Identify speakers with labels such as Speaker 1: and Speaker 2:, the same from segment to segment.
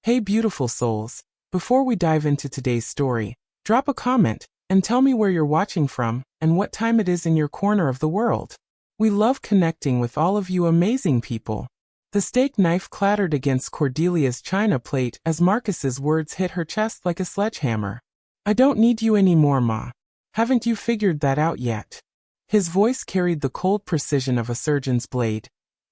Speaker 1: Hey beautiful souls, before we dive into today's story, drop a comment and tell me where you're watching from and what time it is in your corner of the world. We love connecting with all of you amazing people. The steak knife clattered against Cordelia's china plate as Marcus's words hit her chest like a sledgehammer. I don't need you anymore, Ma. Haven't you figured that out yet? His voice carried the cold precision of a surgeon's blade,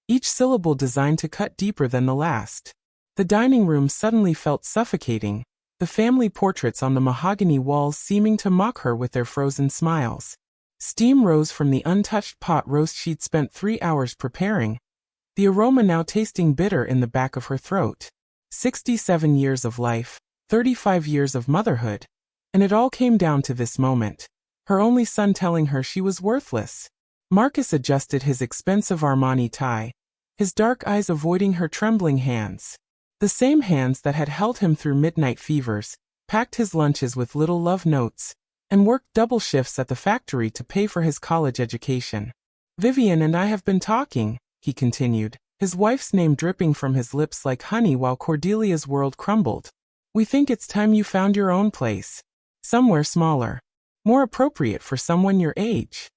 Speaker 1: each syllable designed to cut deeper than the last. The dining room suddenly felt suffocating, the family portraits on the mahogany walls seeming to mock her with their frozen smiles. Steam rose from the untouched pot roast she'd spent 3 hours preparing, the aroma now tasting bitter in the back of her throat. 67 years of life, 35 years of motherhood, and it all came down to this moment. Her only son telling her she was worthless. Marcus adjusted his expensive Armani tie, his dark eyes avoiding her trembling hands. The same hands that had held him through midnight fevers, packed his lunches with little love notes, and worked double shifts at the factory to pay for his college education. Vivian and I have been talking, he continued, his wife's name dripping from his lips like honey while Cordelia's world crumbled. We think it's time you found your own place. Somewhere smaller. More appropriate for someone your age.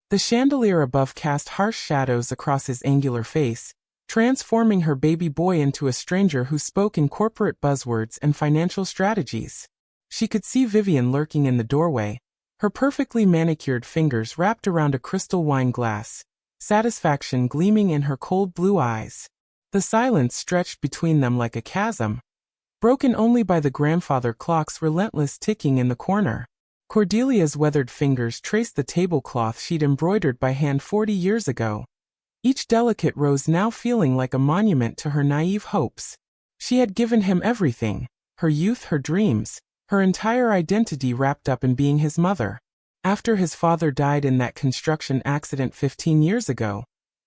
Speaker 1: The chandelier above cast harsh shadows across his angular face, transforming her baby boy into a stranger who spoke in corporate buzzwords and financial strategies. She could see Vivian lurking in the doorway, her perfectly manicured fingers wrapped around a crystal wine glass, satisfaction gleaming in her cold blue eyes. The silence stretched between them like a chasm, broken only by the grandfather clock's relentless ticking in the corner. Cordelia's weathered fingers traced the tablecloth she'd embroidered by hand 40 years ago, each delicate rose now feeling like a monument to her naive hopes. She had given him everything, her youth, her dreams, her entire identity wrapped up in being his mother. After his father died in that construction accident 15 years ago,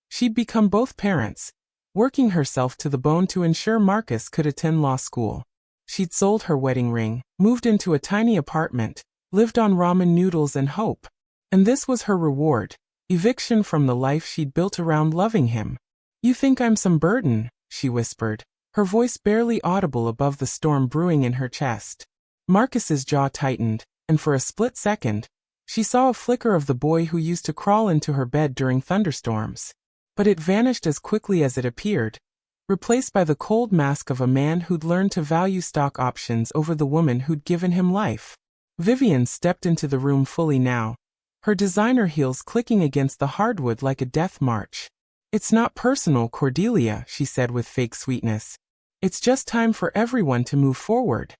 Speaker 1: she'd become both parents, working herself to the bone to ensure Marcus could attend law school. She'd sold her wedding ring, moved into a tiny apartment, lived on ramen noodles and hope. And this was her reward, eviction from the life she'd built around loving him. You think I'm some burden, she whispered, her voice barely audible above the storm brewing in her chest. Marcus's jaw tightened, and for a split second, she saw a flicker of the boy who used to crawl into her bed during thunderstorms. But it vanished as quickly as it appeared, replaced by the cold mask of a man who'd learned to value stock options over the woman who'd given him life. Vivian stepped into the room fully now, her designer heels clicking against the hardwood like a death march. It's not personal, Cordelia, she said with fake sweetness. It's just time for everyone to move forward.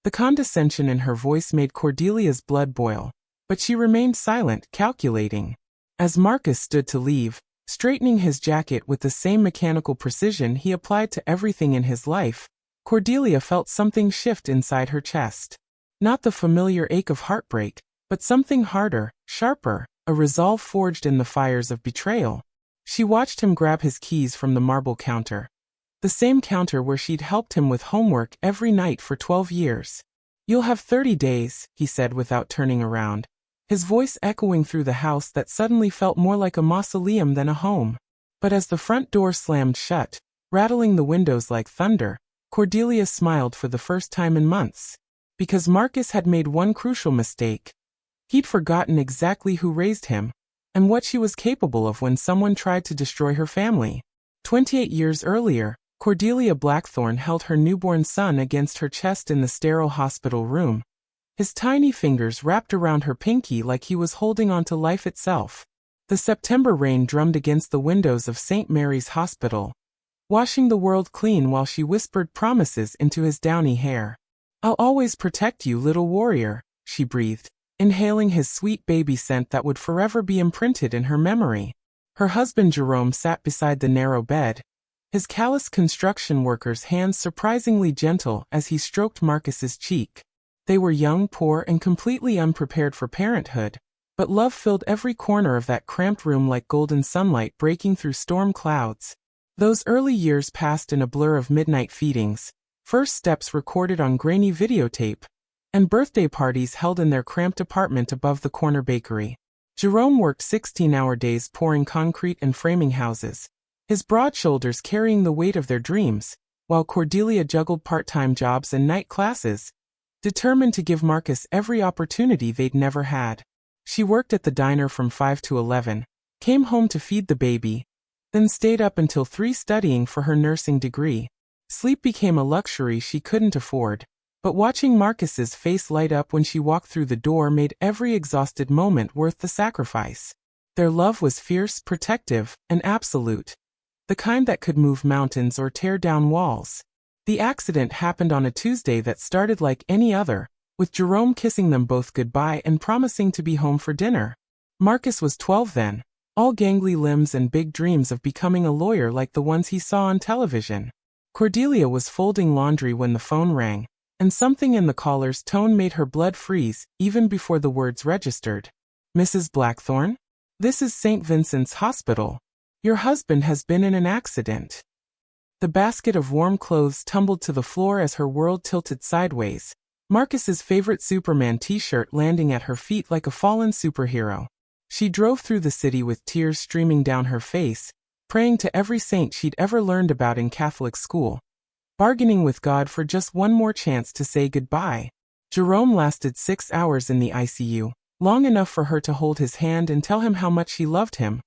Speaker 1: The condescension in her voice made Cordelia's blood boil, but she remained silent, calculating. As Marcus stood to leave, straightening his jacket with the same mechanical precision he applied to everything in his life, Cordelia felt something shift inside her chest. Not the familiar ache of heartbreak, but something harder, sharper, a resolve forged in the fires of betrayal. She watched him grab his keys from the marble counter. The same counter where she'd helped him with homework every night for 12 years. You'll have 30 days, he said without turning around, his voice echoing through the house that suddenly felt more like a mausoleum than a home. But as the front door slammed shut, rattling the windows like thunder, Cordelia smiled for the first time in months. Because Marcus had made one crucial mistake. He'd forgotten exactly who raised him, and what she was capable of when someone tried to destroy her family. 28 years earlier, Cordelia Blackthorne held her newborn son against her chest in the sterile hospital room, his tiny fingers wrapped around her pinky like he was holding on to life itself. The September rain drummed against the windows of St. Mary's Hospital, washing the world clean while she whispered promises into his downy hair. I'll always protect you, little warrior, she breathed, inhaling his sweet baby scent that would forever be imprinted in her memory. Her husband Jerome sat beside the narrow bed, his calloused construction worker's hands surprisingly gentle as he stroked Marcus's cheek. They were young, poor, and completely unprepared for parenthood, but love filled every corner of that cramped room like golden sunlight breaking through storm clouds. Those early years passed in a blur of midnight feedings, first steps recorded on grainy videotape, and birthday parties held in their cramped apartment above the corner bakery. Jerome worked 16-hour days pouring concrete and framing houses, his broad shoulders carrying the weight of their dreams, while Cordelia juggled part-time jobs and night classes, determined to give Marcus every opportunity they'd never had. She worked at the diner from 5 to 11, came home to feed the baby, then stayed up until 3 studying for her nursing degree. Sleep became a luxury she couldn't afford, but watching Marcus's face light up when she walked through the door made every exhausted moment worth the sacrifice. Their love was fierce, protective, and absolute, the kind that could move mountains or tear down walls. The accident happened on a Tuesday that started like any other, with Jerome kissing them both goodbye and promising to be home for dinner. Marcus was 12 then, all gangly limbs and big dreams of becoming a lawyer like the ones he saw on television. Cordelia was folding laundry when the phone rang, and something in the caller's tone made her blood freeze, even before the words registered. "Mrs. Blackthorne? This is St. Vincent's Hospital. Your husband has been in an accident." The basket of warm clothes tumbled to the floor as her world tilted sideways, Marcus's favorite Superman t-shirt landing at her feet like a fallen superhero. She drove through the city with tears streaming down her face, praying to every saint she'd ever learned about in Catholic school, bargaining with God for just one more chance to say goodbye. Jerome lasted 6 hours in the ICU, long enough for her to hold his hand and tell him how much she loved him,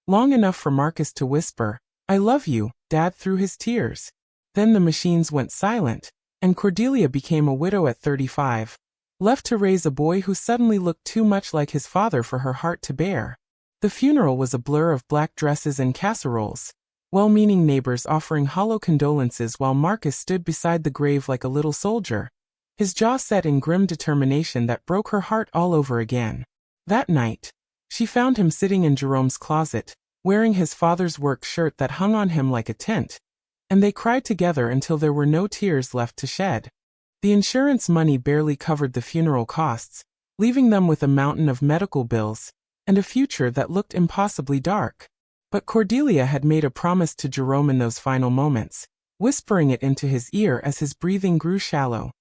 Speaker 1: long enough for Marcus to whisper, "I love you, Dad," through his tears. Then the machines went silent, and Cordelia became a widow at 35, left to raise a boy who suddenly looked too much like his father for her heart to bear. The funeral was a blur of black dresses and casseroles, well-meaning neighbors offering hollow condolences while Marcus stood beside the grave like a little soldier, his jaw set in grim determination that broke her heart all over again. That night, she found him sitting in Jerome's closet, wearing his father's work shirt that hung on him like a tent, and they cried together until there were no tears left to shed. The insurance money barely covered the funeral costs, leaving them with a mountain of medical bills, and a future that looked impossibly dark. But Cordelia had made a promise to Jerome in those final moments, whispering it into his ear as his breathing grew shallow.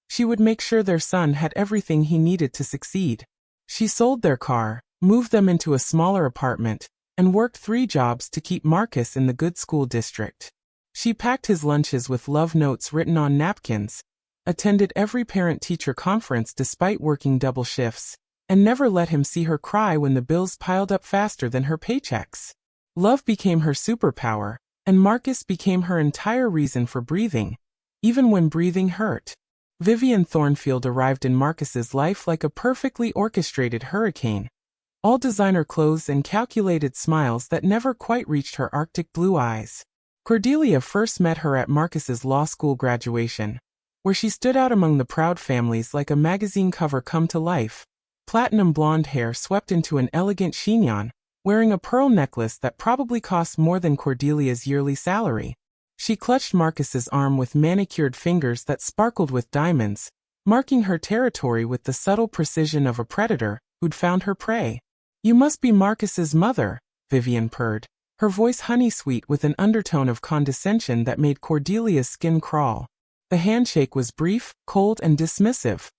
Speaker 1: She would make sure their son had everything he needed to succeed. She sold their car, moved them into a smaller apartment, and worked 3 jobs to keep Marcus in the good school district. She packed his lunches with love notes written on napkins, attended every parent-teacher conference despite working double shifts, and never let him see her cry when the bills piled up faster than her paychecks. Love became her superpower, and Marcus became her entire reason for breathing, even when breathing hurt. Vivian Thornfield arrived in Marcus's life like a perfectly orchestrated hurricane, all designer clothes and calculated smiles that never quite reached her Arctic blue eyes. Cordelia first met her at Marcus's law school graduation, where she stood out among the proud families like a magazine cover come to life, platinum blonde hair swept into an elegant chignon, wearing a pearl necklace that probably cost more than Cordelia's yearly salary. She clutched Marcus's arm with manicured fingers that sparkled with diamonds, marking her territory with the subtle precision of a predator who'd found her prey. "You must be Marcus's mother," Vivian purred, her voice honey-sweet with an undertone of condescension that made Cordelia's skin crawl. The handshake was brief, cold, and dismissive,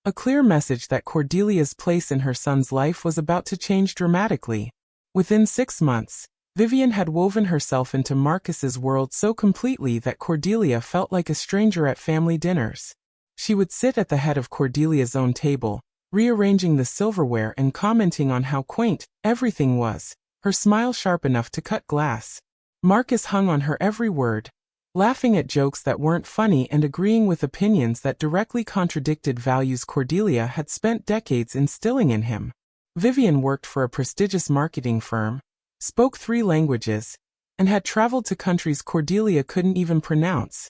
Speaker 1: a clear message that Cordelia's place in her son's life was about to change dramatically. Within 6 months, Vivian had woven herself into Marcus's world so completely that Cordelia felt like a stranger at family dinners. She would sit at the head of Cordelia's own table, rearranging the silverware and commenting on how quaint everything was, her smile sharp enough to cut glass. Marcus hung on her every word, laughing at jokes that weren't funny and agreeing with opinions that directly contradicted values Cordelia had spent decades instilling in him. Vivian worked for a prestigious marketing firm, spoke 3 languages, and had traveled to countries Cordelia couldn't even pronounce.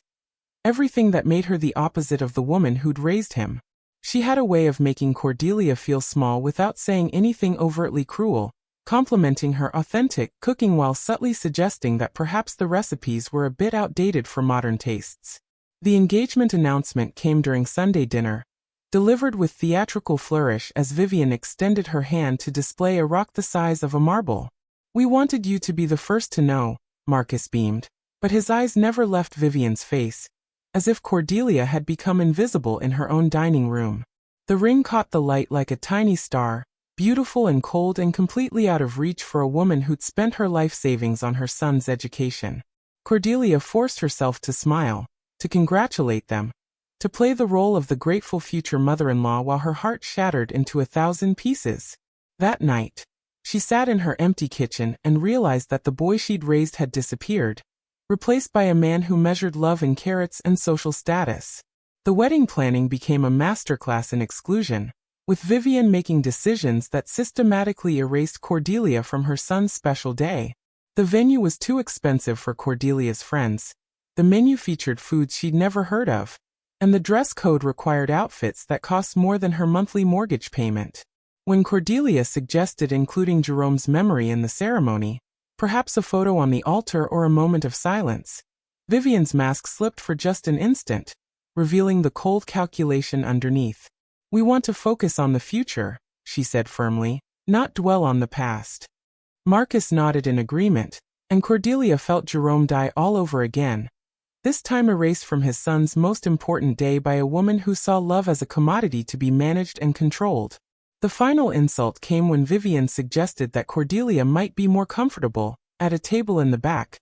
Speaker 1: Everything that made her the opposite of the woman who'd raised him. She had a way of making Cordelia feel small without saying anything overtly cruel, complimenting her authentic cooking while subtly suggesting that perhaps the recipes were a bit outdated for modern tastes. The engagement announcement came during Sunday dinner, delivered with theatrical flourish as Vivian extended her hand to display a rock the size of a marble. "We wanted you to be the first to know," Marcus beamed, but his eyes never left Vivian's face, as if Cordelia had become invisible in her own dining room. The ring caught the light like a tiny star, beautiful and cold and completely out of reach for a woman who'd spent her life savings on her son's education. Cordelia forced herself to smile, to congratulate them, to play the role of the grateful future mother-in-law while her heart shattered into 1,000 pieces. That night, she sat in her empty kitchen and realized that the boy she'd raised had disappeared, replaced by a man who measured love in carats and social status. The wedding planning became a masterclass in exclusion, with Vivian making decisions that systematically erased Cordelia from her son's special day. The venue was too expensive for Cordelia's friends, the menu featured foods she'd never heard of, and the dress code required outfits that cost more than her monthly mortgage payment. When Cordelia suggested including Jerome's memory in the ceremony, perhaps a photo on the altar or a moment of silence, Vivian's mask slipped for just an instant, revealing the cold calculation underneath. "We want to focus on the future," she said firmly, "not dwell on the past." Marcus nodded in agreement, and Cordelia felt Jerome die all over again, this time erased from his son's most important day by a woman who saw love as a commodity to be managed and controlled. The final insult came when Vivian suggested that Cordelia might be more comfortable at a table in the back,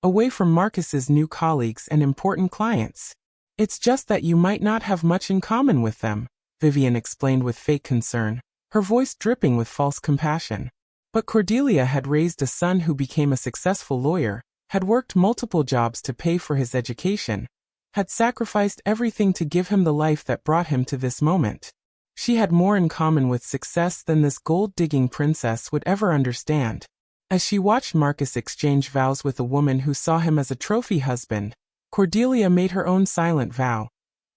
Speaker 1: away from Marcus's new colleagues and important clients. "It's just that you might not have much in common with them," Vivian explained with fake concern, her voice dripping with false compassion. But Cordelia had raised a son who became a successful lawyer, had worked multiple jobs to pay for his education, had sacrificed everything to give him the life that brought him to this moment. She had more in common with success than this gold-digging princess would ever understand. As she watched Marcus exchange vows with a woman who saw him as a trophy husband, Cordelia made her own silent vow.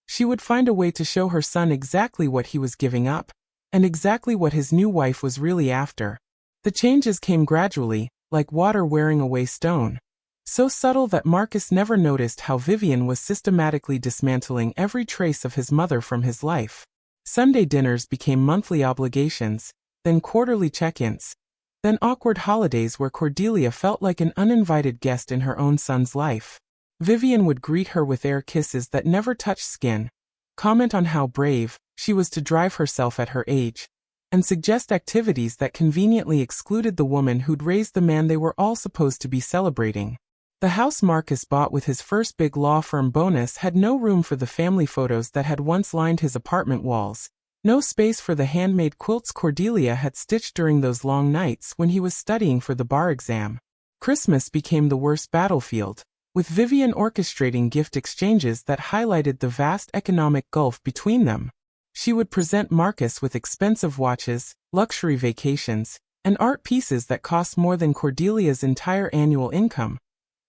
Speaker 1: She would find a way to show her son exactly what he was giving up, and exactly what his new wife was really after. The changes came gradually, like water wearing away stone, so subtle that Marcus never noticed how Vivian was systematically dismantling every trace of his mother from his life. Sunday dinners became monthly obligations, then quarterly check-ins, then awkward holidays where Cordelia felt like an uninvited guest in her own son's life. Vivian would greet her with air kisses that never touched skin, comment on how brave she was to drive herself at her age, and suggest activities that conveniently excluded the woman who'd raised the man they were all supposed to be celebrating. The house Marcus bought with his first big law firm bonus had no room for the family photos that had once lined his apartment walls, no space for the handmade quilts Cordelia had stitched during those long nights when he was studying for the bar exam. Christmas became the worst battlefield, with Vivian orchestrating gift exchanges that highlighted the vast economic gulf between them. She would present Marcus with expensive watches, luxury vacations, and art pieces that cost more than Cordelia's entire annual income,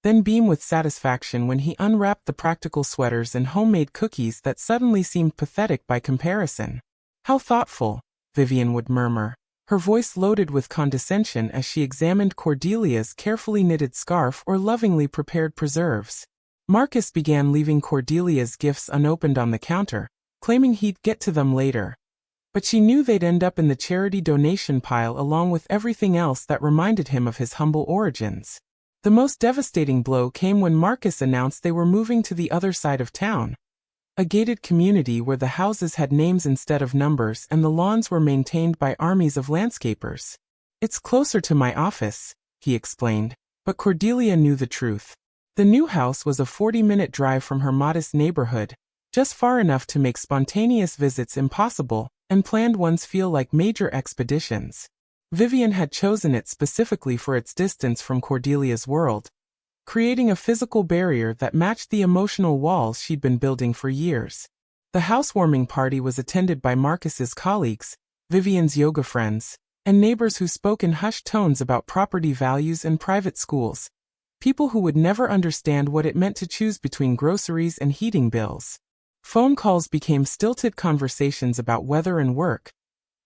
Speaker 1: then beam with satisfaction when he unwrapped the practical sweaters and homemade cookies that suddenly seemed pathetic by comparison. "How thoughtful," Vivian would murmur, her voice loaded with condescension as she examined Cordelia's carefully knitted scarf or lovingly prepared preserves. Marcus began leaving Cordelia's gifts unopened on the counter, claiming he'd get to them later. But she knew they'd end up in the charity donation pile along with everything else that reminded him of his humble origins. The most devastating blow came when Marcus announced they were moving to the other side of town, a gated community where the houses had names instead of numbers and the lawns were maintained by armies of landscapers. "It's closer to my office," he explained, but Cordelia knew the truth. The new house was a 40-minute drive from her modest neighborhood, just far enough to make spontaneous visits impossible, and planned ones feel like major expeditions. Vivian had chosen it specifically for its distance from Cordelia's world, creating a physical barrier that matched the emotional walls she'd been building for years. The housewarming party was attended by Marcus's colleagues, Vivian's yoga friends, and neighbors who spoke in hushed tones about property values and private schools, people who would never understand what it meant to choose between groceries and heating bills. Phone calls became stilted conversations about weather and work,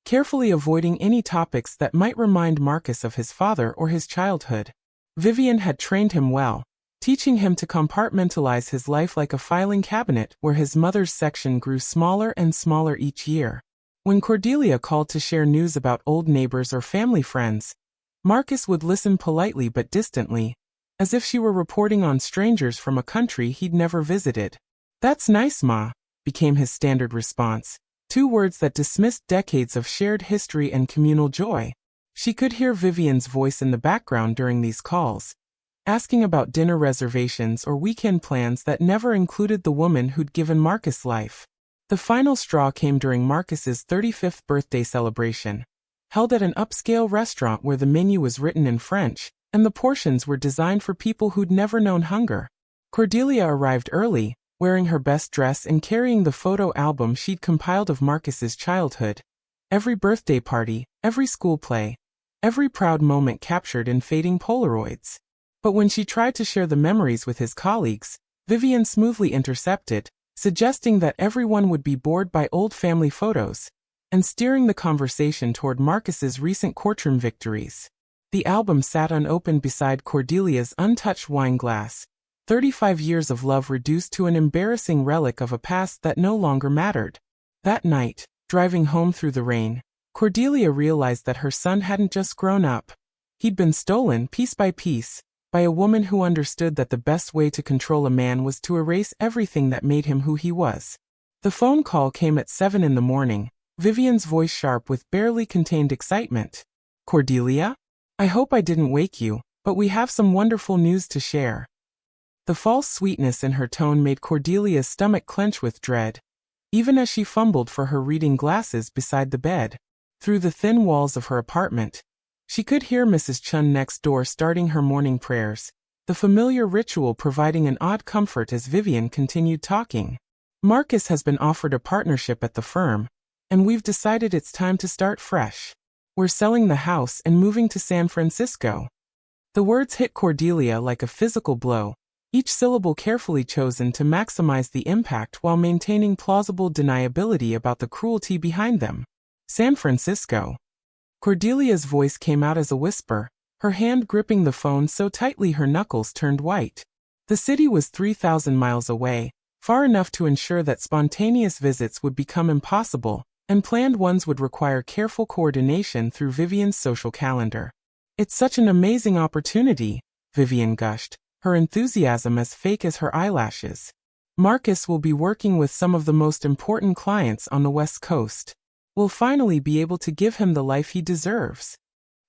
Speaker 1: carefully avoiding any topics that might remind Marcus of his father or his childhood. Vivian had trained him well, teaching him to compartmentalize his life like a filing cabinet where his mother's section grew smaller and smaller each year. When Cordelia called to share news about old neighbors or family friends, Marcus would listen politely but distantly, as if she were reporting on strangers from a country he'd never visited. "That's nice, Ma," became his standard response, 2 words that dismissed decades of shared history and communal joy. She could hear Vivian's voice in the background during these calls, asking about dinner reservations or weekend plans that never included the woman who'd given Marcus life. The final straw came during Marcus's 35th birthday celebration, held at an upscale restaurant where the menu was written in French, and the portions were designed for people who'd never known hunger. Cordelia arrived early, wearing her best dress and carrying the photo album she'd compiled of Marcus's childhood. Every birthday party, every school play, every proud moment captured in fading Polaroids. But when she tried to share the memories with his colleagues, Vivian smoothly intercepted, suggesting that everyone would be bored by old family photos, and steering the conversation toward Marcus's recent courtroom victories. The album sat unopened beside Cordelia's untouched wine glass, 35 years of love reduced to an embarrassing relic of a past that no longer mattered. That night, driving home through the rain, Cordelia realized that her son hadn't just grown up. He'd been stolen, piece by piece, by a woman who understood that the best way to control a man was to erase everything that made him who he was. The phone call came at 7 in the morning, Vivian's voice sharp with barely contained excitement. "Cordelia? I hope I didn't wake you, but we have some wonderful news to share." The false sweetness in her tone made Cordelia's stomach clench with dread, even as she fumbled for her reading glasses beside the bed. Through the thin walls of her apartment, she could hear Mrs. Chun next door starting her morning prayers, the familiar ritual providing an odd comfort as Vivian continued talking. "Marcus has been offered a partnership at the firm, and we've decided it's time to start fresh. We're selling the house and moving to San Francisco." The words hit Cordelia like a physical blow, each syllable carefully chosen to maximize the impact while maintaining plausible deniability about the cruelty behind them. San Francisco. Cordelia's voice came out as a whisper, her hand gripping the phone so tightly her knuckles turned white. The city was 3,000 miles away, far enough to ensure that spontaneous visits would become impossible, and planned ones would require careful coordination through Vivian's social calendar. "It's such an amazing opportunity," Vivian gushed, her enthusiasm as fake as her eyelashes. "Marcus will be working with some of the most important clients on the West Coast. We'll finally be able to give him the life he deserves."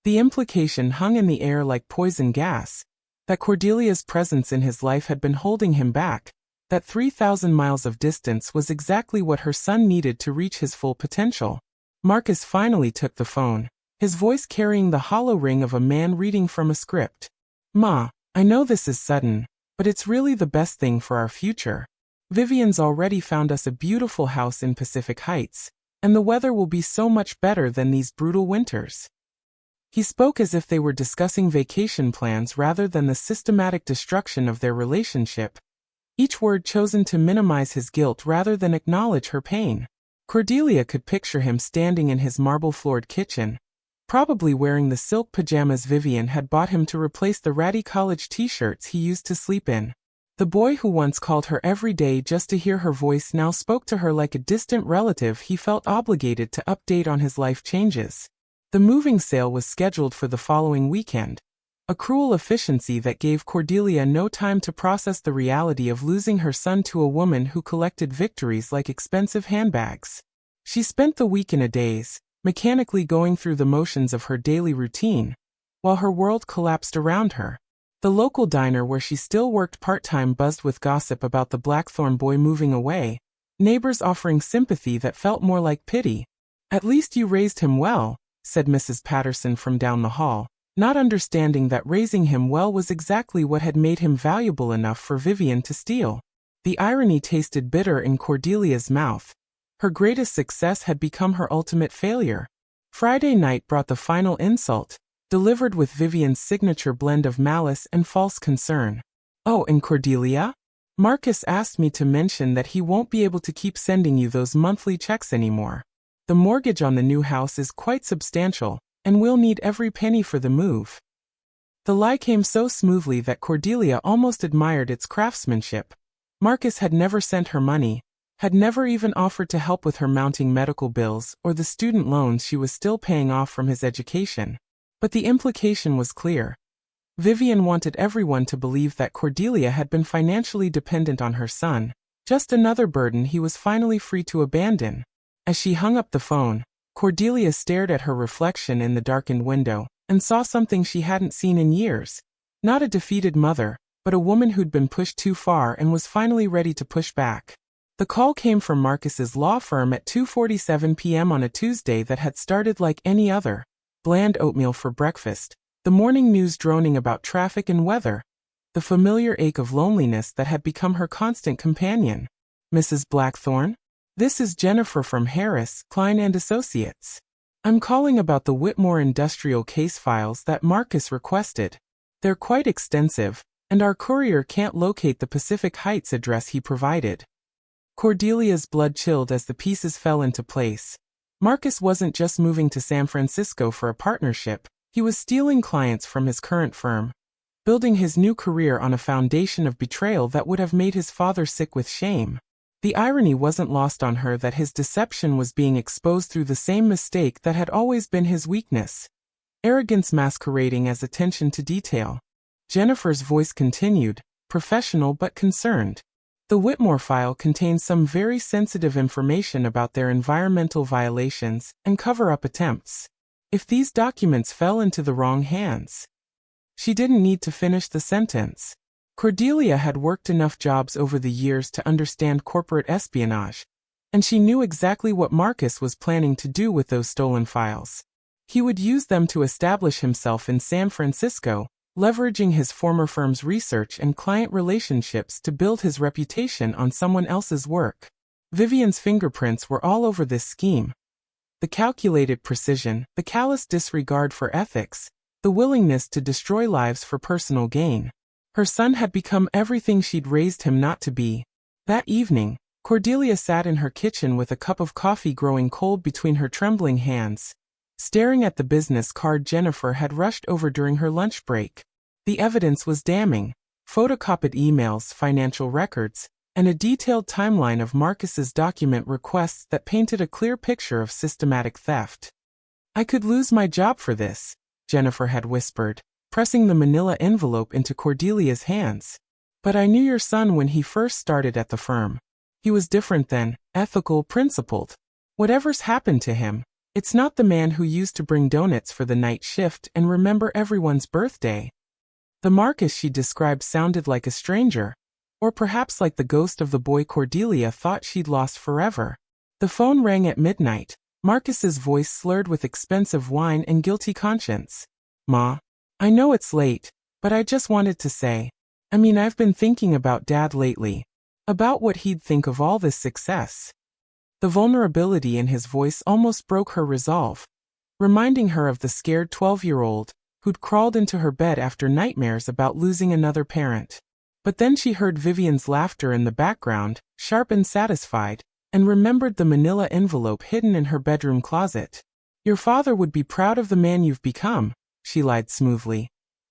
Speaker 1: The implication hung in the air like poison gas, that Cordelia's presence in his life had been holding him back, that 3,000 miles of distance was exactly what her son needed to reach his full potential. Marcus finally took the phone, his voice carrying the hollow ring of a man reading from a script. "Ma, I know this is sudden, but it's really the best thing for our future. Vivian's already found us a beautiful house in Pacific Heights, and the weather will be so much better than these brutal winters." He spoke as if they were discussing vacation plans rather than the systematic destruction of their relationship, each word chosen to minimize his guilt rather than acknowledge her pain. Cordelia could picture him standing in his marble-floored kitchen, probably wearing the silk pajamas Vivian had bought him to replace the ratty college t-shirts he used to sleep in. The boy who once called her every day just to hear her voice now spoke to her like a distant relative he felt obligated to update on his life changes. The moving sale was scheduled for the following weekend, a cruel efficiency that gave Cordelia no time to process the reality of losing her son to a woman who collected victories like expensive handbags. She spent the week in a daze, mechanically going through the motions of her daily routine, while her world collapsed around her. The local diner where she still worked part-time buzzed with gossip about the Blackthorn boy moving away, neighbors offering sympathy that felt more like pity. "At least you raised him well," said Mrs. Patterson from down the hall, not understanding that raising him well was exactly what had made him valuable enough for Vivian to steal. The irony tasted bitter in Cordelia's mouth. Her greatest success had become her ultimate failure. Friday night brought the final insult, delivered with Vivian's signature blend of malice and false concern. "Oh, and Cordelia? Marcus asked me to mention that he won't be able to keep sending you those monthly checks anymore. The mortgage on the new house is quite substantial, and we'll need every penny for the move." The lie came so smoothly that Cordelia almost admired its craftsmanship. Marcus had never sent her money, had never even offered to help with her mounting medical bills or the student loans she was still paying off from his education. But the implication was clear. Vivian wanted everyone to believe that Cordelia had been financially dependent on her son, just another burden he was finally free to abandon. As she hung up the phone, Cordelia stared at her reflection in the darkened window and saw something she hadn't seen in years, Not a defeated mother, but a woman who'd been pushed too far and was finally ready to push back. The call came from Marcus's law firm at 2:47 p.m. on a Tuesday that had started like any other. Bland oatmeal for breakfast, the morning news droning about traffic and weather, the familiar ache of loneliness that had become her constant companion. Mrs. Blackthorne? This is Jennifer from Harris, Klein and Associates. I'm calling about the Whitmore Industrial case files that Marcus requested. They're quite extensive, and our courier can't locate the Pacific Heights address he provided. Cordelia's blood chilled as the pieces fell into place. Marcus wasn't just moving to San Francisco for a partnership, he was stealing clients from his current firm, building his new career on a foundation of betrayal that would have made his father sick with shame. The irony wasn't lost on her that his deception was being exposed through the same mistake that had always been his weakness. Arrogance masquerading as attention to detail. Jennifer's voice continued, professional but concerned. The Whitmore file contains some very sensitive information about their environmental violations and cover-up attempts. If these documents fell into the wrong hands. She didn't need to finish the sentence. Cordelia had worked enough jobs over the years to understand corporate espionage, and she knew exactly what Marcus was planning to do with those stolen files. He would use them to establish himself in San Francisco, leveraging his former firm's research and client relationships to build his reputation on someone else's work. Vivian's fingerprints were all over this scheme. The calculated precision, the callous disregard for ethics, the willingness to destroy lives for personal gain. Her son had become everything she'd raised him not to be. That evening, Cordelia sat in her kitchen with a cup of coffee growing cold between her trembling hands, staring at the business card Jennifer had rushed over during her lunch break. The evidence was damning: photocopied emails, financial records, and a detailed timeline of Marcus's document requests that painted a clear picture of systematic theft. "I could lose my job for this," Jennifer had whispered, pressing the manila envelope into Cordelia's hands. "But I knew your son when he first started at the firm. He was different then, ethical, principled. Whatever's happened to him, it's not the man who used to bring donuts for the night shift and remember everyone's birthday." The Marcus she described sounded like a stranger, or perhaps like the ghost of the boy Cordelia thought she'd lost forever. The phone rang at midnight, Marcus's voice slurred with expensive wine and guilty conscience. "Ma, I know it's late, but I just wanted to say, I've been thinking about Dad lately, about what he'd think of all this success." The vulnerability in his voice almost broke her resolve, reminding her of the scared 12-year-old who'd crawled into her bed after nightmares about losing another parent. But then she heard Vivian's laughter in the background, sharp and satisfied, and remembered the manila envelope hidden in her bedroom closet. "Your father would be proud of the man you've become," she lied smoothly,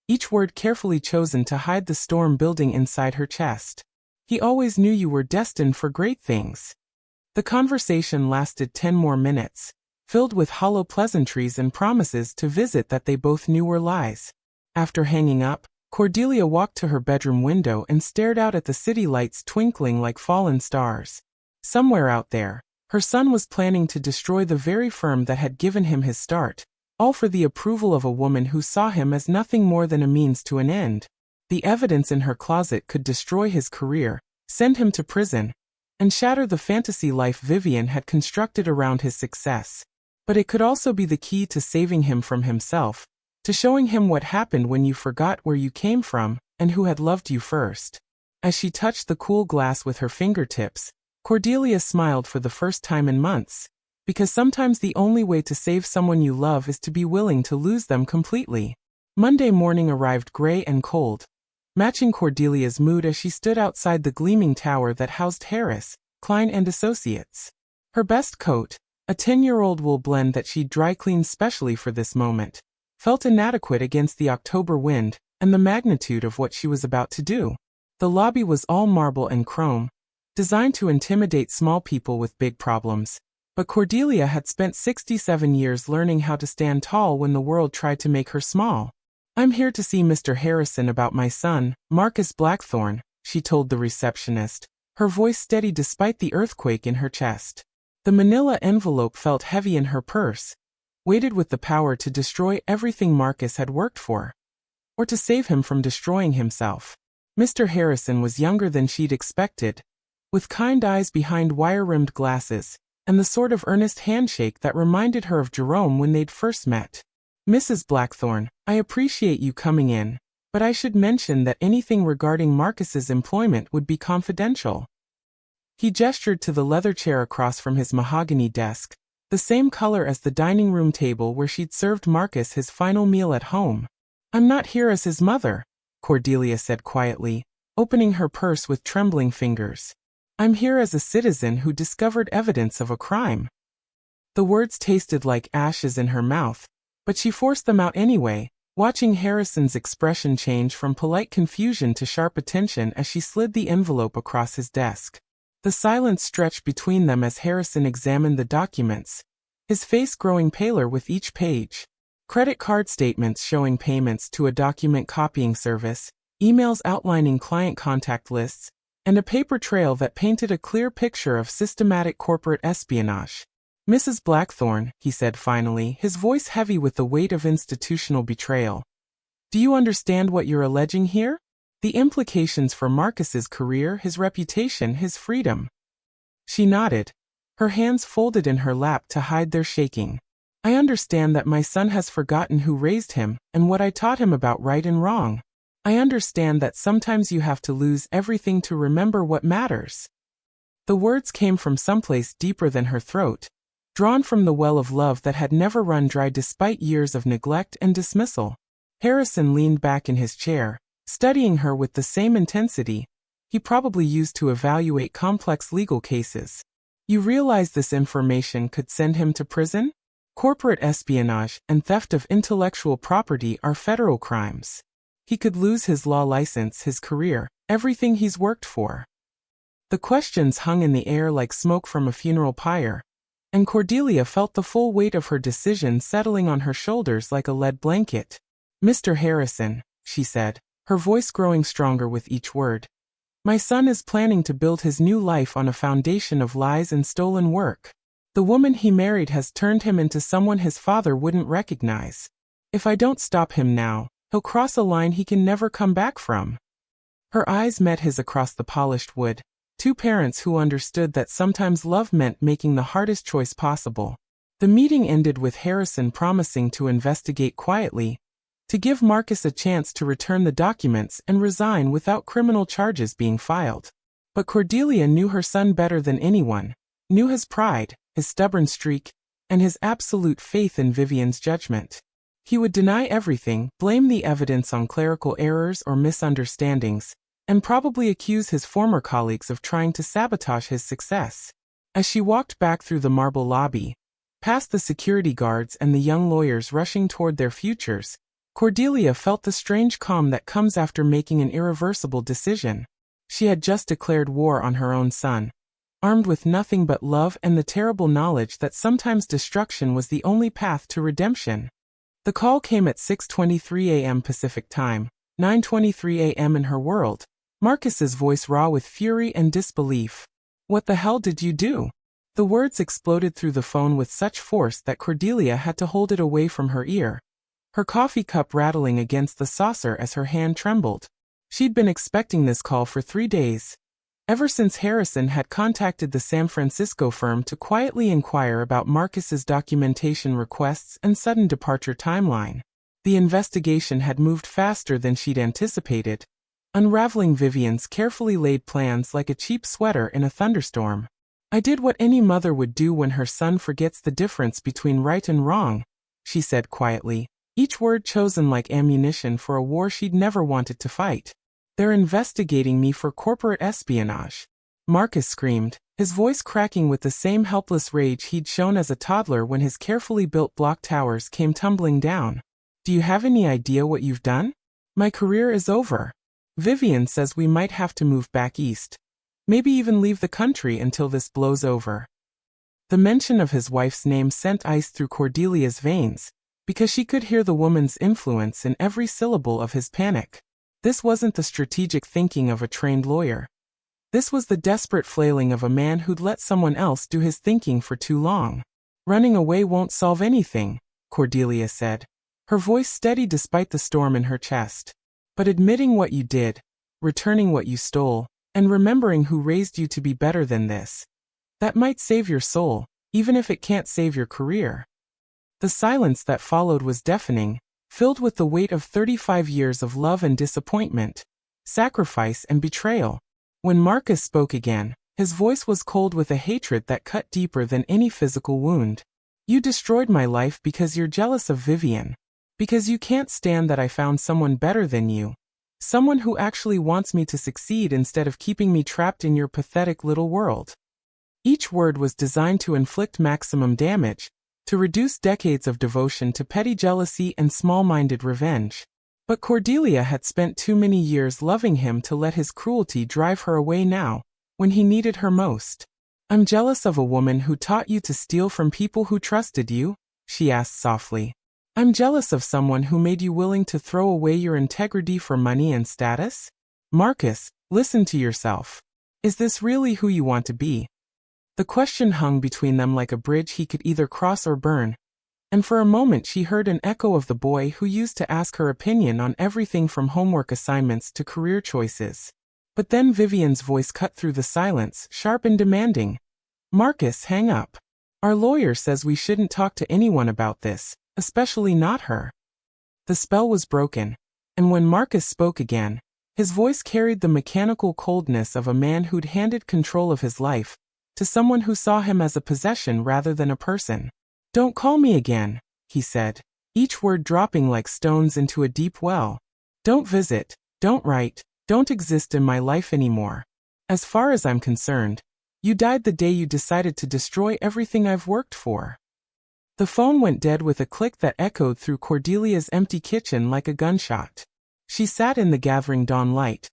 Speaker 1: each word carefully chosen to hide the storm building inside her chest. "He always knew you were destined for great things." The conversation lasted 10 more minutes, filled with hollow pleasantries and promises to visit that they both knew were lies. After hanging up, Cordelia walked to her bedroom window and stared out at the city lights twinkling like fallen stars. Somewhere out there, her son was planning to destroy the very firm that had given him his start, all for the approval of a woman who saw him as nothing more than a means to an end. The evidence in her closet could destroy his career, send him to prison, and shatter the fantasy life Vivian had constructed around his success. But it could also be the key to saving him from himself, to showing him what happened when you forgot where you came from and who had loved you first. As she touched the cool glass with her fingertips, Cordelia smiled for the first time in months, because sometimes the only way to save someone you love is to be willing to lose them completely. Monday morning arrived gray and cold, matching Cordelia's mood as she stood outside the gleaming tower that housed Harris, Klein and Associates. Her best coat, a 10-year-old wool blend that she'd dry cleaned specially for this moment, felt inadequate against the October wind and the magnitude of what she was about to do. The lobby was all marble and chrome, designed to intimidate small people with big problems. But Cordelia had spent 67 years learning how to stand tall when the world tried to make her small. "I'm here to see Mr. Harrison about my son, Marcus Blackthorne," she told the receptionist, her voice steady despite the earthquake in her chest. The manila envelope felt heavy in her purse, weighted with the power to destroy everything Marcus had worked for. or to save him from destroying himself. Mr. Harrison was younger than she'd expected, with kind eyes behind wire-rimmed glasses, and the sort of earnest handshake that reminded her of Jerome when they'd first met. Mrs. Blackthorne, I appreciate you coming in, but I should mention that anything regarding Marcus's employment would be confidential. He gestured to the leather chair across from his mahogany desk, the same color as the dining room table where she'd served Marcus his final meal at home. I'm not here as his mother, Cordelia said quietly, opening her purse with trembling fingers. I'm here as a citizen who discovered evidence of a crime. The words tasted like ashes in her mouth, but she forced them out anyway, watching Harrison's expression change from polite confusion to sharp attention as she slid the envelope across his desk. The silence stretched between them as Harrison examined the documents, his face growing paler with each page. Credit card statements showing payments to a document copying service, emails outlining client contact lists, and a paper trail that painted a clear picture of systematic corporate espionage. Mrs. Blackthorne, he said finally, his voice heavy with the weight of institutional betrayal. Do you understand what you're alleging here? The implications for Marcus's career, his reputation, his freedom. She nodded, her hands folded in her lap to hide their shaking. I understand that my son has forgotten who raised him and what I taught him about right and wrong. I understand that sometimes you have to lose everything to remember what matters. The words came from someplace deeper than her throat, drawn from the well of love that had never run dry despite years of neglect and dismissal. Harrison leaned back in his chair, studying her with the same intensity he probably used to evaluate complex legal cases. You realize this information could send him to prison? Corporate espionage and theft of intellectual property are federal crimes. He could lose his law license, his career, everything he's worked for. The questions hung in the air like smoke from a funeral pyre, and Cordelia felt the full weight of her decision settling on her shoulders like a lead blanket. Mr. Harrison, she said, her voice growing stronger with each word. My son is planning to build his new life on a foundation of lies and stolen work. The woman he married has turned him into someone his father wouldn't recognize. If I don't stop him now, he'll cross a line he can never come back from. Her eyes met his across the polished wood, two parents who understood that sometimes love meant making the hardest choice possible. The meeting ended with Harrison promising to investigate quietly, to give Marcus a chance to return the documents and resign without criminal charges being filed. But Cordelia knew her son better than anyone, knew his pride, his stubborn streak, and his absolute faith in Vivian's judgment. He would deny everything, blame the evidence on clerical errors or misunderstandings, and probably accuse his former colleagues of trying to sabotage his success. As she walked back through the marble lobby, past the security guards and the young lawyers rushing toward their futures, Cordelia felt the strange calm that comes after making an irreversible decision. She had just declared war on her own son, armed with nothing but love and the terrible knowledge that sometimes destruction was the only path to redemption. The call came at 6:23 a.m. Pacific Time, 9:23 a.m. in her world, Marcus's voice raw with fury and disbelief. What the hell did you do? The words exploded through the phone with such force that Cordelia had to hold it away from her ear, her coffee cup rattling against the saucer as her hand trembled. She'd been expecting this call for 3 days, ever since Harrison had contacted the San Francisco firm to quietly inquire about Marcus's documentation requests and sudden departure timeline. The investigation had moved faster than she'd anticipated, unraveling Vivian's carefully laid plans like a cheap sweater in a thunderstorm. I did what any mother would do when her son forgets the difference between right and wrong, she said quietly, each word chosen like ammunition for a war she'd never wanted to fight. They're investigating me for corporate espionage. Marcus screamed, his voice cracking with the same helpless rage he'd shown as a toddler when his carefully built block towers came tumbling down. Do you have any idea what you've done? My career is over. Vivian says we might have to move back east. Maybe even leave the country until this blows over. The mention of his wife's name sent ice through Cordelia's veins, because she could hear the woman's influence in every syllable of his panic. This wasn't the strategic thinking of a trained lawyer. This was the desperate flailing of a man who'd let someone else do his thinking for too long. Running away won't solve anything, Cordelia said, her voice steady despite the storm in her chest. But admitting what you did, returning what you stole, and remembering who raised you to be better than this, that might save your soul, even if it can't save your career. The silence that followed was deafening, filled with the weight of 35 years of love and disappointment, sacrifice and betrayal. When Marcus spoke again, his voice was cold with a hatred that cut deeper than any physical wound. You destroyed my life because you're jealous of Vivian. Because you can't stand that I found someone better than you. Someone who actually wants me to succeed instead of keeping me trapped in your pathetic little world. Each word was designed to inflict maximum damage, to reduce decades of devotion to petty jealousy and small-minded revenge. But Cordelia had spent too many years loving him to let his cruelty drive her away now, when he needed her most. I'm jealous of a woman who taught you to steal from people who trusted you, she asked softly. I'm jealous of someone who made you willing to throw away your integrity for money and status? Marcus, listen to yourself. Is this really who you want to be? The question hung between them like a bridge he could either cross or burn, and for a moment she heard an echo of the boy who used to ask her opinion on everything from homework assignments to career choices. But then Vivian's voice cut through the silence, sharp and demanding. Marcus, hang up. Our lawyer says we shouldn't talk to anyone about this, especially not her. The spell was broken, and when Marcus spoke again, his voice carried the mechanical coldness of a man who'd handed control of his life to someone who saw him as a possession rather than a person. Don't call me again, he said, each word dropping like stones into a deep well. Don't visit, don't write, don't exist in my life anymore. As far as I'm concerned, you died the day you decided to destroy everything I've worked for. The phone went dead with a click that echoed through Cordelia's empty kitchen like a gunshot. She sat in the gathering dawn light,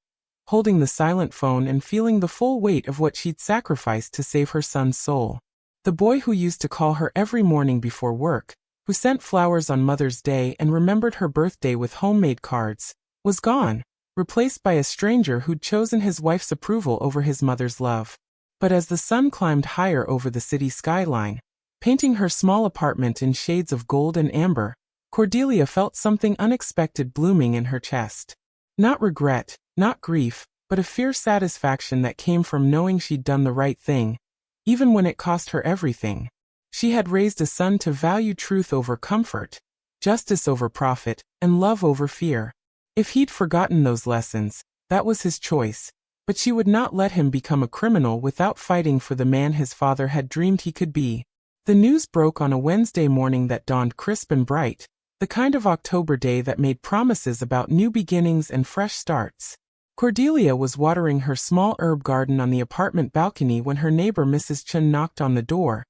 Speaker 1: holding the silent phone and feeling the full weight of what she'd sacrificed to save her son's soul. The boy who used to call her every morning before work, who sent flowers on Mother's Day and remembered her birthday with homemade cards, was gone, replaced by a stranger who'd chosen his wife's approval over his mother's love. But as the sun climbed higher over the city skyline, painting her small apartment in shades of gold and amber, Cordelia felt something unexpected blooming in her chest. Not regret, not grief, but a fierce satisfaction that came from knowing she'd done the right thing, even when it cost her everything. She had raised a son to value truth over comfort, justice over profit, and love over fear. If he'd forgotten those lessons, that was his choice, but she would not let him become a criminal without fighting for the man his father had dreamed he could be. The news broke on a Wednesday morning that dawned crisp and bright, the kind of October day that made promises about new beginnings and fresh starts. Cordelia was watering her small herb garden on the apartment balcony when her neighbor Mrs. Chun knocked on the door,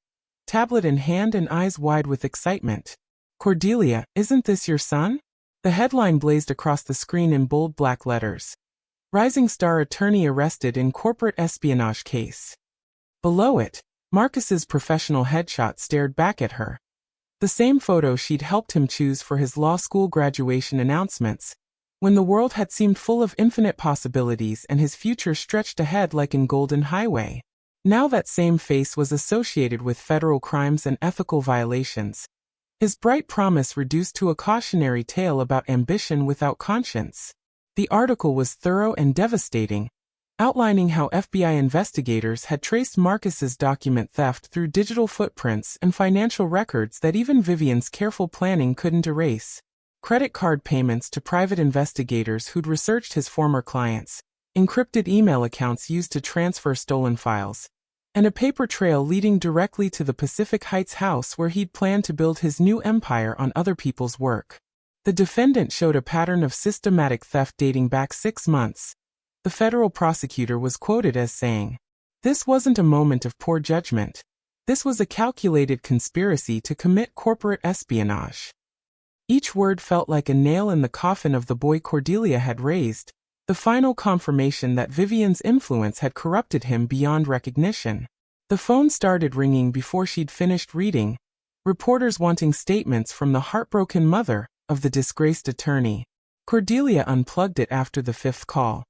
Speaker 1: tablet in hand and eyes wide with excitement. Cordelia, isn't this your son? The headline blazed across the screen in bold black letters. Rising star attorney arrested in corporate espionage case. Below it, Marcus's professional headshot stared back at her. The same photo she'd helped him choose for his law school graduation announcements, when the world had seemed full of infinite possibilities and his future stretched ahead like an golden highway. Now that same face was associated with federal crimes and ethical violations. His bright promise reduced to a cautionary tale about ambition without conscience. The article was thorough and devastating, outlining how FBI investigators had traced Marcus's document theft through digital footprints and financial records that even Vivian's careful planning couldn't erase. Credit card payments to private investigators who'd researched his former clients, encrypted email accounts used to transfer stolen files, and a paper trail leading directly to the Pacific Heights house where he'd planned to build his new empire on other people's work. The defendant showed a pattern of systematic theft dating back 6 months. The federal prosecutor was quoted as saying, "This wasn't a moment of poor judgment. This was a calculated conspiracy to commit corporate espionage." Each word felt like a nail in the coffin of the boy Cordelia had raised, the final confirmation that Vivian's influence had corrupted him beyond recognition. The phone started ringing before she'd finished reading, reporters wanting statements from the heartbroken mother of the disgraced attorney. Cordelia unplugged it after the 5th call,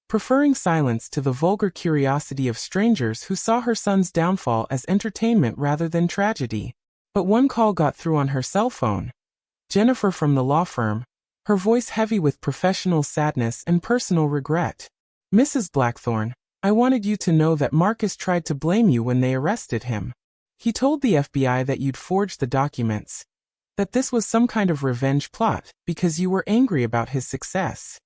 Speaker 1: preferring silence to the vulgar curiosity of strangers who saw her son's downfall as entertainment rather than tragedy. But one call got through on her cell phone. Jennifer from the law firm, her voice heavy with professional sadness and personal regret. Mrs. Blackthorne, I wanted you to know that Marcus tried to blame you when they arrested him. He told the FBI that you'd forged the documents, that this was some kind of revenge plot because you were angry about his success.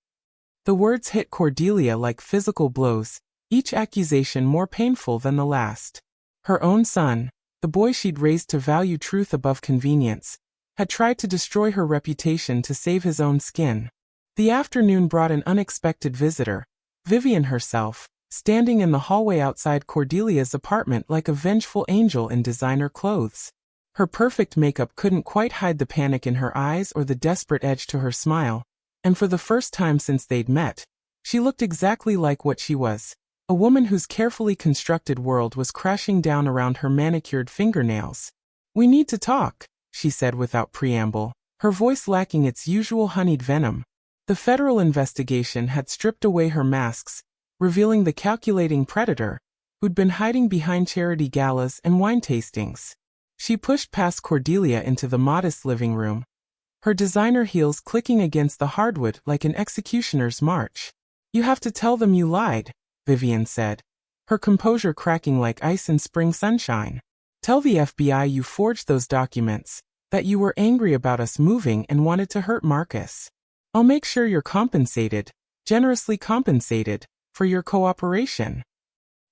Speaker 1: The words hit Cordelia like physical blows, each accusation more painful than the last. Her own son, the boy she'd raised to value truth above convenience, had tried to destroy her reputation to save his own skin. The afternoon brought an unexpected visitor, Vivian herself, standing in the hallway outside Cordelia's apartment like a vengeful angel in designer clothes. Her perfect makeup couldn't quite hide the panic in her eyes or the desperate edge to her smile, and for the first time since they'd met, she looked exactly like what she was, a woman whose carefully constructed world was crashing down around her manicured fingernails. We need to talk, she said without preamble, her voice lacking its usual honeyed venom. The federal investigation had stripped away her masks, revealing the calculating predator, who'd been hiding behind charity galas and wine tastings. She pushed past Cordelia into the modest living room, her designer heels clicking against the hardwood like an executioner's march. You have to tell them you lied, Vivian said, her composure cracking like ice in spring sunshine. Tell the FBI you forged those documents, that you were angry about us moving and wanted to hurt Marcus. I'll make sure you're compensated, generously compensated, for your cooperation.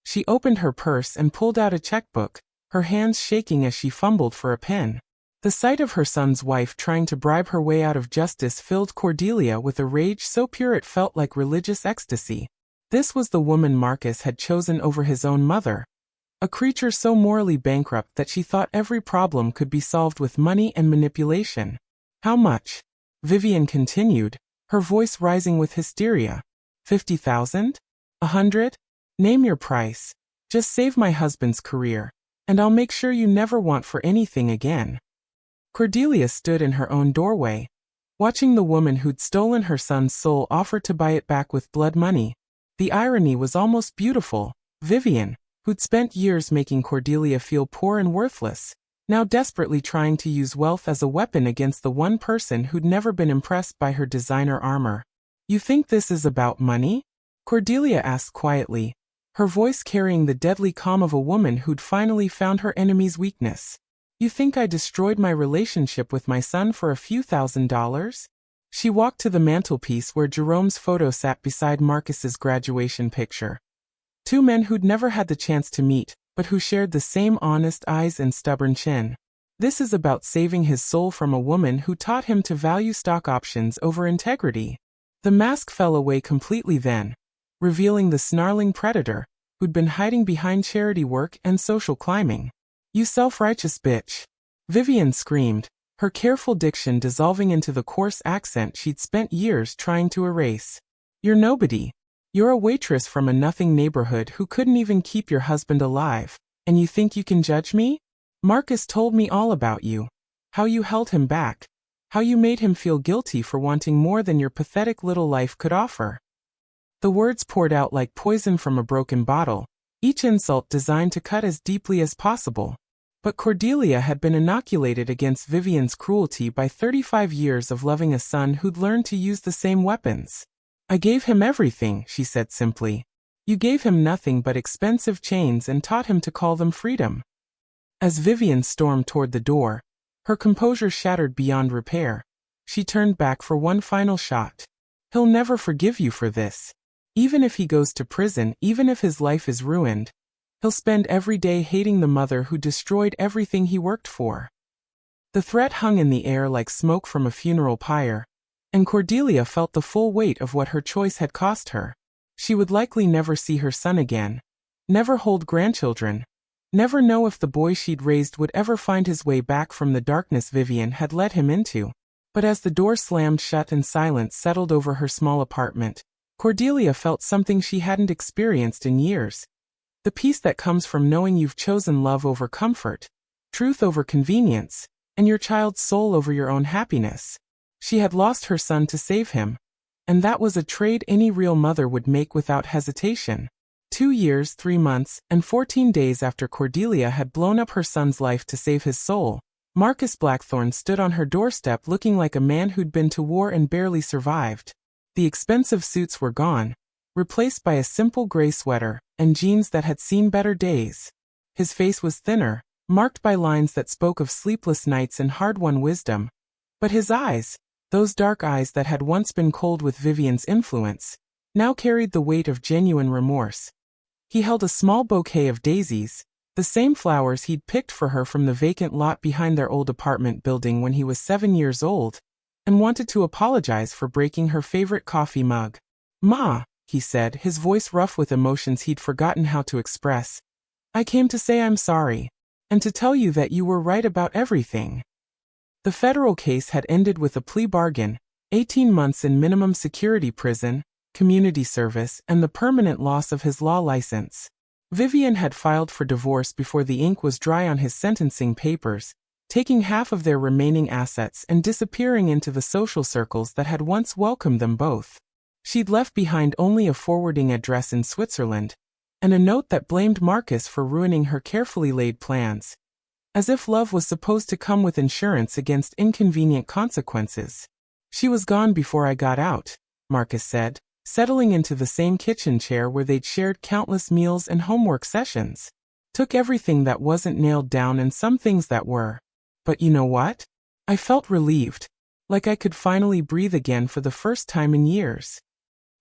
Speaker 1: She opened her purse and pulled out a checkbook, her hands shaking as she fumbled for a pen. The sight of her son's wife trying to bribe her way out of justice filled Cordelia with a rage so pure it felt like religious ecstasy. This was the woman Marcus had chosen over his own mother, a creature so morally bankrupt that she thought every problem could be solved with money and manipulation. How much? Vivian continued, her voice rising with hysteria. 50,000? 100? Name your price. Just save my husband's career, and I'll make sure you never want for anything again. Cordelia stood in her own doorway, watching the woman who'd stolen her son's soul offer to buy it back with blood money. The irony was almost beautiful. Vivian, who'd spent years making Cordelia feel poor and worthless, now desperately trying to use wealth as a weapon against the one person who'd never been impressed by her designer armor. You think this is about money? Cordelia asked quietly, her voice carrying the deadly calm of a woman who'd finally found her enemy's weakness. You think I destroyed my relationship with my son for a few $1,000s? She walked to the mantelpiece where Jerome's photo sat beside Marcus's graduation picture. Two men who'd never had the chance to meet, but who shared the same honest eyes and stubborn chin. This is about saving his soul from a woman who taught him to value stock options over integrity. The mask fell away completely then, revealing the snarling predator, who'd been hiding behind charity work and social climbing. You self-righteous bitch! Vivian screamed, her careful diction dissolving into the coarse accent she'd spent years trying to erase. You're nobody. You're a waitress from a nothing neighborhood who couldn't even keep your husband alive, and you think you can judge me? Marcus told me all about you. How you held him back. How you made him feel guilty for wanting more than your pathetic little life could offer. The words poured out like poison from a broken bottle, each insult designed to cut as deeply as possible. But Cordelia had been inoculated against Vivian's cruelty by 35 years of loving a son who'd learned to use the same weapons. I gave him everything, she said simply. You gave him nothing but expensive chains and taught him to call them freedom. As Vivian stormed toward the door, her composure shattered beyond repair, she turned back for one final shot. He'll never forgive you for this. Even if he goes to prison, even if his life is ruined, he'll spend every day hating the mother who destroyed everything he worked for. The threat hung in the air like smoke from a funeral pyre, and Cordelia felt the full weight of what her choice had cost her. She would likely never see her son again, never hold grandchildren, never know if the boy she'd raised would ever find his way back from the darkness Vivian had led him into. But as the door slammed shut and silence settled over her small apartment, Cordelia felt something she hadn't experienced in years. The peace that comes from knowing you've chosen love over comfort, truth over convenience, and your child's soul over your own happiness. She had lost her son to save him, and that was a trade any real mother would make without hesitation. 2 years, 3 months, and 14 days after Cordelia had blown up her son's life to save his soul, Marcus Blackthorne stood on her doorstep looking like a man who'd been to war and barely survived. The expensive suits were gone, replaced by a simple gray sweater and jeans that had seen better days. His face was thinner, marked by lines that spoke of sleepless nights and hard-won wisdom. But his eyes, those dark eyes that had once been cold with Vivian's influence, now carried the weight of genuine remorse. He held a small bouquet of daisies, the same flowers he'd picked for her from the vacant lot behind their old apartment building when he was 7 years old, and wanted to apologize for breaking her favorite coffee mug. "Ma," he said, his voice rough with emotions he'd forgotten how to express, "I came to say I'm sorry, and to tell you that you were right about everything." The federal case had ended with a plea bargain, 18 months in minimum security prison, community service, and the permanent loss of his law license. Vivian had filed for divorce before the ink was dry on his sentencing papers, taking half of their remaining assets and disappearing into the social circles that had once welcomed them both. She'd left behind only a forwarding address in Switzerland, and a note that blamed Marcus for ruining her carefully laid plans. As if love was supposed to come with insurance against inconvenient consequences. "She was gone before I got out," Marcus said, settling into the same kitchen chair where they'd shared countless meals and homework sessions. "Took everything that wasn't nailed down and some things that were. But you know what? I felt relieved, like I could finally breathe again for the first time in years."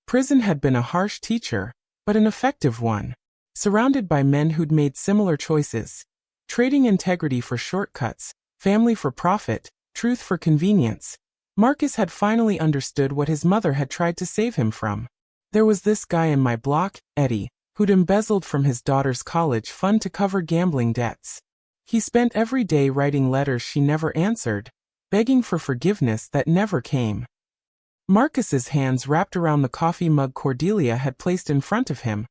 Speaker 1: Prison had been a harsh teacher, but an effective one. Surrounded by men who'd made similar choices, trading integrity for shortcuts, family for profit, truth for convenience, Marcus had finally understood what his mother had tried to save him from. "There was this guy in my block, Eddie, who'd embezzled from his daughter's college fund to cover gambling debts. He spent every day writing letters she never answered, begging for forgiveness that never came." Marcus's hands wrapped around the coffee mug Cordelia had placed in front of him,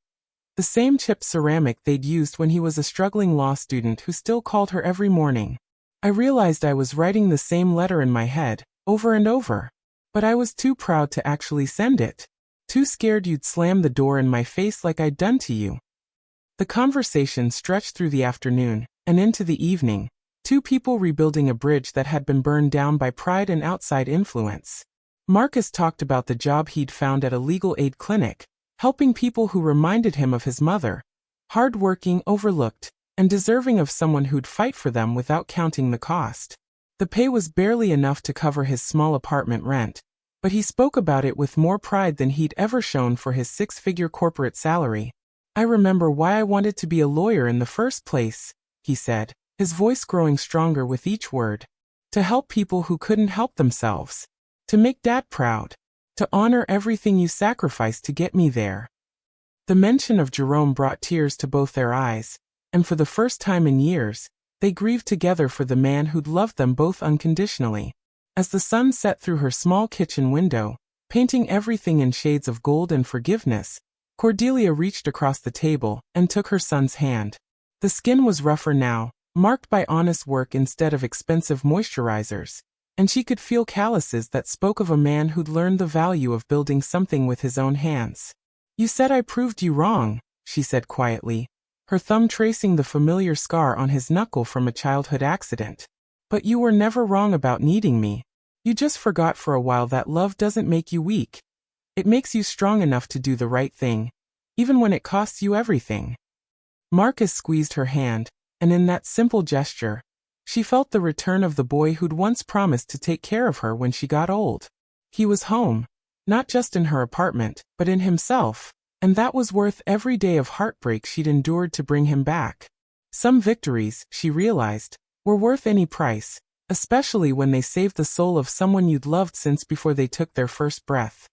Speaker 1: the same chipped ceramic they'd used when he was a struggling law student who still called her every morning. "I realized I was writing the same letter in my head, over and over. But I was too proud to actually send it. Too scared you'd slam the door in my face like I'd done to you." The conversation stretched through the afternoon, and into the evening, two people rebuilding a bridge that had been burned down by pride and outside influence. Marcus talked about the job he'd found at a legal aid clinic, helping people who reminded him of his mother, hard-working, overlooked, and deserving of someone who'd fight for them without counting the cost. The pay was barely enough to cover his small apartment rent, but he spoke about it with more pride than he'd ever shown for his 6-figure corporate salary. "I remember why I wanted to be a lawyer in the first place," he said, his voice growing stronger with each word. "To help people who couldn't help themselves. To make Dad proud. To honor everything you sacrificed to get me there." The mention of Jerome brought tears to both their eyes, and for the first time in years, they grieved together for the man who'd loved them both unconditionally. As the sun set through her small kitchen window, painting everything in shades of gold and forgiveness, Cordelia reached across the table and took her son's hand. The skin was rougher now, marked by honest work instead of expensive moisturizers, and she could feel calluses that spoke of a man who'd learned the value of building something with his own hands. "You said I proved you wrong," she said quietly, her thumb tracing the familiar scar on his knuckle from a childhood accident. "But you were never wrong about needing me. You just forgot for a while that love doesn't make you weak. It makes you strong enough to do the right thing, even when it costs you everything." Marcus squeezed her hand, and in that simple gesture, she felt the return of the boy who'd once promised to take care of her when she got old. He was home, not just in her apartment, but in himself, and that was worth every day of heartbreak she'd endured to bring him back. Some victories, she realized, were worth any price, especially when they saved the soul of someone you'd loved since before they took their first breath.